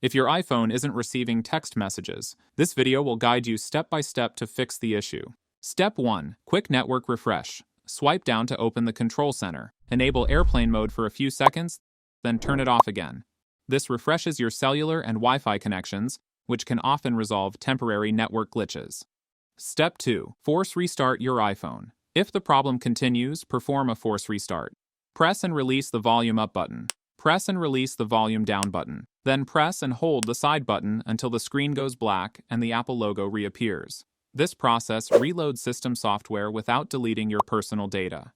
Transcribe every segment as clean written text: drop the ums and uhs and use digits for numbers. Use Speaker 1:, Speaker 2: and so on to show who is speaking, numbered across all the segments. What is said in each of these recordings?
Speaker 1: If your iPhone isn't receiving text messages, this video will guide you step by step to fix the issue. Step 1. Quick network refresh. Swipe down to open the control center. Enable airplane mode for a few seconds, then turn it off again. This refreshes your cellular and Wi-Fi connections, which can often resolve temporary network glitches. Step 2. Force restart your iPhone. If the problem continues, perform a force restart. Press and release the volume up button. Press and release the volume down button. Then press and hold the side button until the screen goes black and the Apple logo reappears. This process reloads system software without deleting your personal data.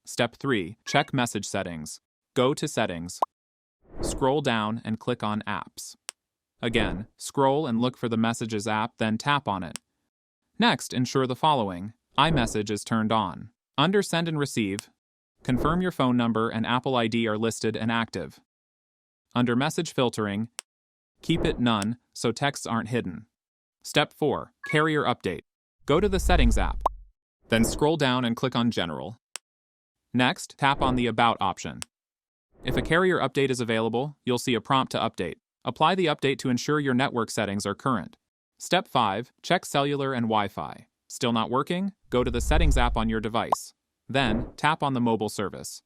Speaker 1: Step 3. Check message settings. Go to Settings. Scroll down and click on Apps. Again, scroll and look for the Messages app, then tap on it. Next, ensure the following. iMessage is turned on. Under Send and Receive, confirm your phone number and Apple ID are listed and active. Under Message Filtering, keep it None so texts aren't hidden. Step 4. Carrier Update. Go to the Settings app. Then scroll down and click on General. Next, tap on the About option. If a carrier update is available, you'll see a prompt to update. Apply the update to ensure your network settings are current. Step 5. Check cellular and Wi-Fi. Still not working? Go to the Settings app on your device. Then, tap on the mobile service.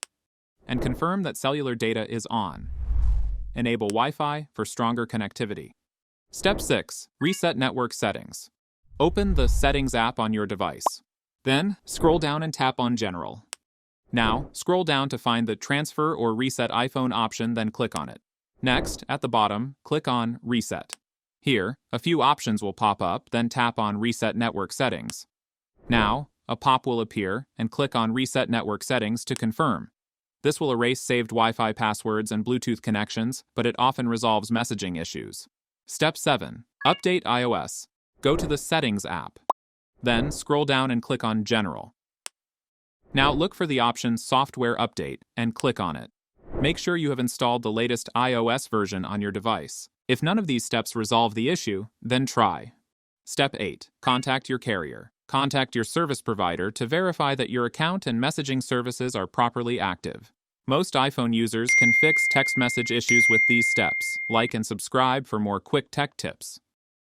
Speaker 1: And confirm that cellular data is on. Enable Wi-Fi for stronger connectivity. Step 6. Reset network settings. Open the Settings app on your device. Then, scroll down and tap on General. Now, scroll down to find the Transfer or Reset iPhone option, then click on it. Next, at the bottom, click on Reset. Here, a few options will pop up, then tap on Reset Network Settings. Now, a pop will appear, and click on Reset Network Settings to confirm. This will erase saved Wi-Fi passwords and Bluetooth connections, but it often resolves messaging issues. Step 7. Update iOS. Go to the Settings app. Then, scroll down and click on General. Now look for the option Software Update and click on it. Make sure you have installed the latest iOS version on your device. If none of these steps resolve the issue, then try. Step 8. Contact your carrier. Contact your service provider to verify that your account and messaging services are properly active. Most iPhone users can fix text message issues with these steps. Like and subscribe for more quick tech tips.